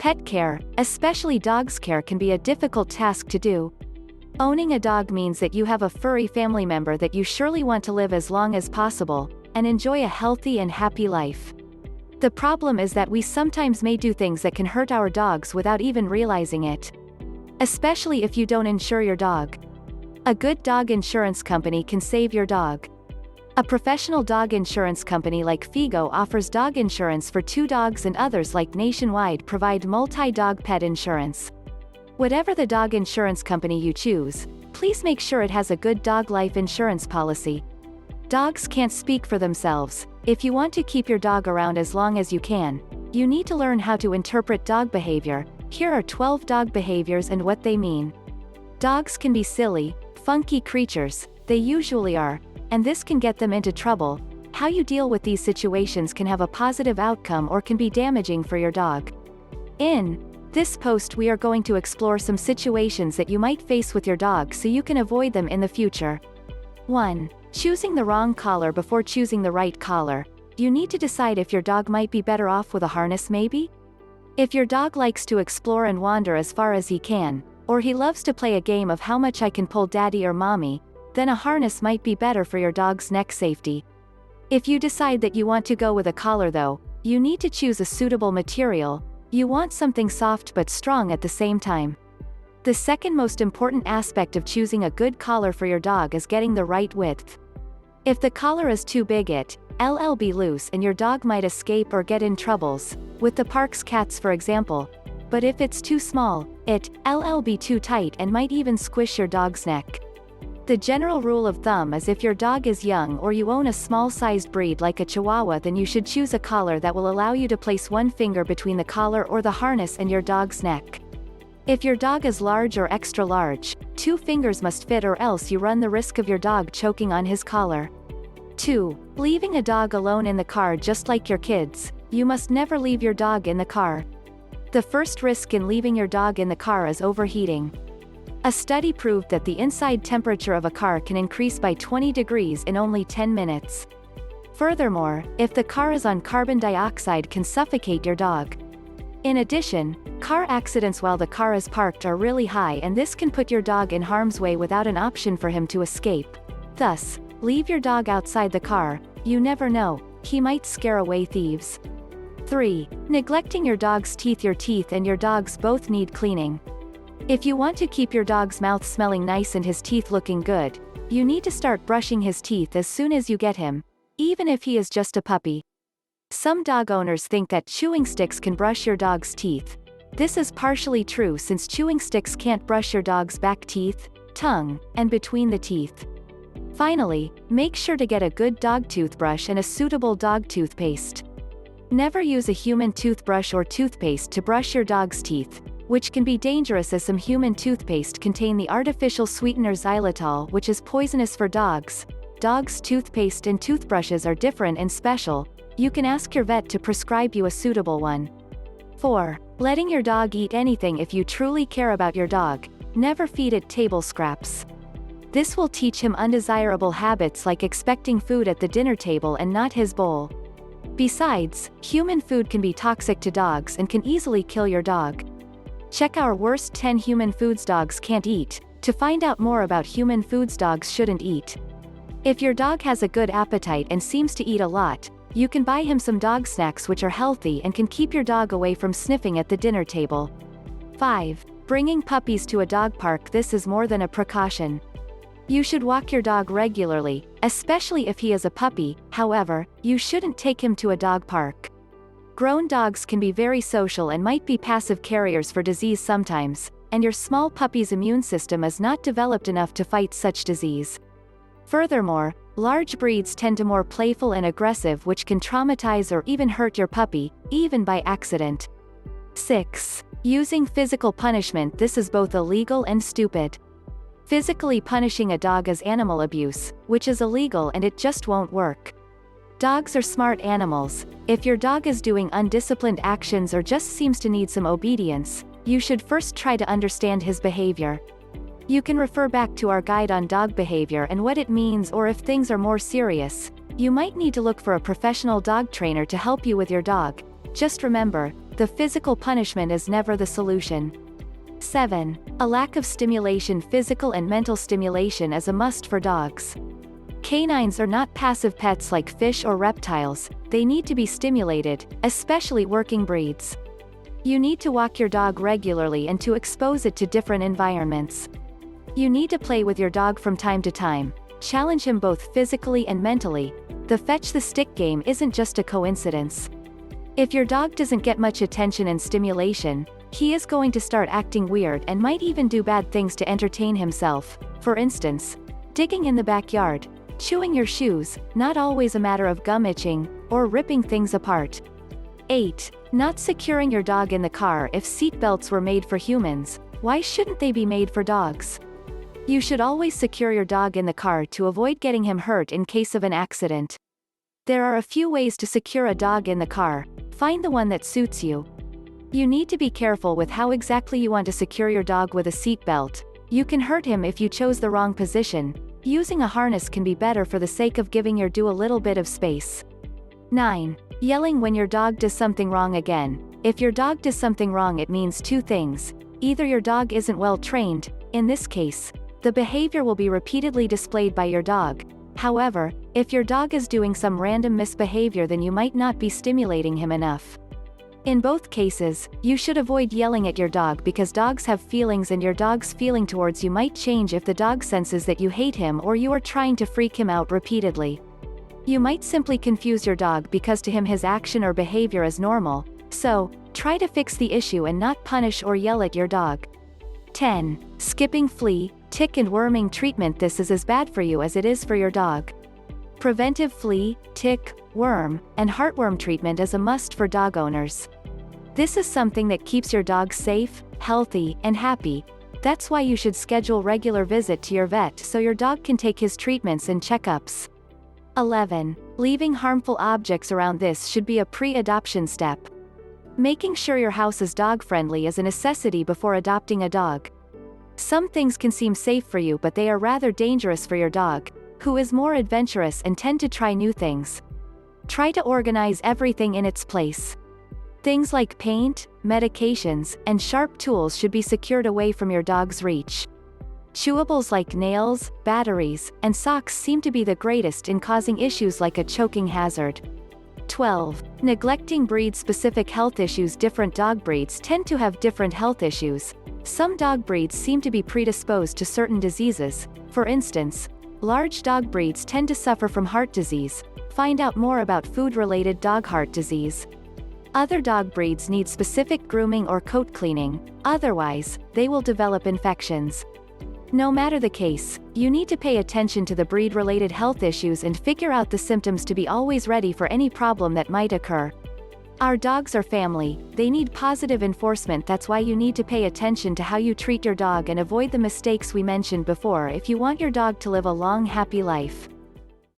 Pet care, especially dogs' care, can be a difficult task to do. Owning a dog means that you have a furry family member that you surely want to live as long as possible, and enjoy a healthy and happy life. The problem is that we sometimes may do things that can hurt our dogs without even realizing it. Especially if you don't insure your dog. A good dog insurance company can save your dog. A professional dog insurance company like Figo offers dog insurance for 2 dogs, and others like Nationwide provide multi-dog pet insurance. Whatever the dog insurance company you choose, please make sure it has a good dog life insurance policy. Dogs can't speak for themselves. If you want to keep your dog around as long as you can, you need to learn how to interpret dog behavior. Here are 12 dog behaviors and what they mean. Dogs can be silly, funky creatures, they usually are, and this can get them into trouble. How you deal with these situations can have a positive outcome or can be damaging for your dog. In this post we are going to explore some situations that you might face with your dog so you can avoid them in the future. 1. Choosing the wrong collar before choosing the right collar. You need to decide if your dog might be better off with a harness maybe? If your dog likes to explore and wander as far as he can, or he loves to play a game of how much I can pull daddy or mommy, then a harness might be better for your dog's neck safety. If you decide that you want to go with a collar though, you need to choose a suitable material. You want something soft but strong at the same time. The second most important aspect of choosing a good collar for your dog is getting the right width. If the collar is too big it'll be loose and your dog might escape or get in troubles, with the park's cats for example. But if it's too small, it'll be too tight and might even squish your dog's neck. The general rule of thumb is if your dog is young or you own a small-sized breed like a Chihuahua, then you should choose a collar that will allow you to place one finger between the collar or the harness and your dog's neck. If your dog is large or extra large, 2 fingers must fit or else you run the risk of your dog choking on his collar. 2. Leaving a dog alone in the car. Just like your kids, you must never leave your dog in the car. The first risk in leaving your dog in the car is overheating. A study proved that the inside temperature of a car can increase by 20 degrees in only 10 minutes. Furthermore, if the car is on carbon dioxide can suffocate your dog. In addition, car accidents while the car is parked are really high, and this can put your dog in harm's way without an option for him to escape. Thus, leave your dog outside the car. You never know, he might scare away thieves. 3. Neglecting your dog's teeth. Your teeth and your dog's both need cleaning. If you want to keep your dog's mouth smelling nice and his teeth looking good, you need to start brushing his teeth as soon as you get him, even if he is just a puppy. Some dog owners think that chewing sticks can brush your dog's teeth. This is partially true since chewing sticks can't brush your dog's back teeth, tongue, and between the teeth. Finally, make sure to get a good dog toothbrush and a suitable dog toothpaste. Never use a human toothbrush or toothpaste to brush your dog's teeth, which can be dangerous as some human toothpaste contain the artificial sweetener xylitol, which is poisonous for dogs. Dogs' toothpaste and toothbrushes are different and special. You can ask your vet to prescribe you a suitable one. 4. Letting your dog eat anything. If you truly care about your dog, never feed it table scraps. This will teach him undesirable habits like expecting food at the dinner table and not his bowl. Besides, human food can be toxic to dogs and can easily kill your dog. Check our worst 10 human foods dogs can't eat, to find out more about human foods dogs shouldn't eat. If your dog has a good appetite and seems to eat a lot, you can buy him some dog snacks which are healthy and can keep your dog away from sniffing at the dinner table. 5. Bringing puppies to a dog park. This is more than a precaution. You should walk your dog regularly, especially if he is a puppy. However, you shouldn't take him to a dog park. Grown dogs can be very social and might be passive carriers for disease sometimes, and your small puppy's immune system is not developed enough to fight such disease. Furthermore, large breeds tend to be more playful and aggressive, which can traumatize or even hurt your puppy, even by accident. 6. Using physical punishment. This is both illegal and stupid. Physically punishing a dog is animal abuse, which is illegal and it just won't work. Dogs are smart animals. If your dog is doing undisciplined actions or just seems to need some obedience, you should first try to understand his behavior. You can refer back to our guide on dog behavior and what it means, or if things are more serious, you might need to look for a professional dog trainer to help you with your dog. Just remember, the physical punishment is never the solution. 7. A lack of stimulation. Physical and mental stimulation is a must for dogs. Canines are not passive pets like fish or reptiles, they need to be stimulated, especially working breeds. You need to walk your dog regularly and to expose it to different environments. You need to play with your dog from time to time, challenge him both physically and mentally. The fetch the stick game isn't just a coincidence. If your dog doesn't get much attention and stimulation, he is going to start acting weird and might even do bad things to entertain himself. For instance, digging in the backyard, chewing your shoes, not always a matter of gum itching, or ripping things apart. 8. Not securing your dog in the car. If seatbelts were made for humans, why shouldn't they be made for dogs? You should always secure your dog in the car to avoid getting him hurt in case of an accident. There are a few ways to secure a dog in the car. Find the one that suits you. You need to be careful with how exactly you want to secure your dog with a seatbelt. You can hurt him if you chose the wrong position. Using a harness can be better for the sake of giving your dog a little bit of space. 9. Yelling when your dog does something wrong. Again, if your dog does something wrong, it means two things. Either your dog isn't well trained, in this case, the behavior will be repeatedly displayed by your dog. However, if your dog is doing some random misbehavior, then you might not be stimulating him enough. In both cases, you should avoid yelling at your dog because dogs have feelings and your dog's feeling towards you might change if the dog senses that you hate him or you are trying to freak him out repeatedly. You might simply confuse your dog because to him his action or behavior is normal, so, try to fix the issue and not punish or yell at your dog. 10. Skipping flea, tick and worming treatment. This is as bad for you as it is for your dog. Preventive flea, tick, worm, and heartworm treatment is a must for dog owners. This is something that keeps your dog safe, healthy, and happy. That's why you should schedule regular visit to your vet so your dog can take his treatments and checkups. 11. Leaving harmful objects around. This should be a pre-adoption step. Making sure your house is dog-friendly is a necessity before adopting a dog. Some things can seem safe for you, but they are rather dangerous for your dog, who is more adventurous and tend to try new things. Try to organize everything in its place. Things like paint, medications, and sharp tools should be secured away from your dog's reach. Chewables like nails, batteries, and socks seem to be the greatest in causing issues like a choking hazard. 12. Neglecting breed-specific health issues. Different dog breeds tend to have different health issues. Some dog breeds seem to be predisposed to certain diseases. For instance, large dog breeds tend to suffer from heart disease. Find out more about food-related dog heart disease. Other dog breeds need specific grooming or coat cleaning, otherwise, they will develop infections. No matter the case, you need to pay attention to the breed-related health issues and figure out the symptoms to be always ready for any problem that might occur. Our dogs are family, they need positive enforcement. That's why you need to pay attention to how you treat your dog and avoid the mistakes we mentioned before if you want your dog to live a long, happy life.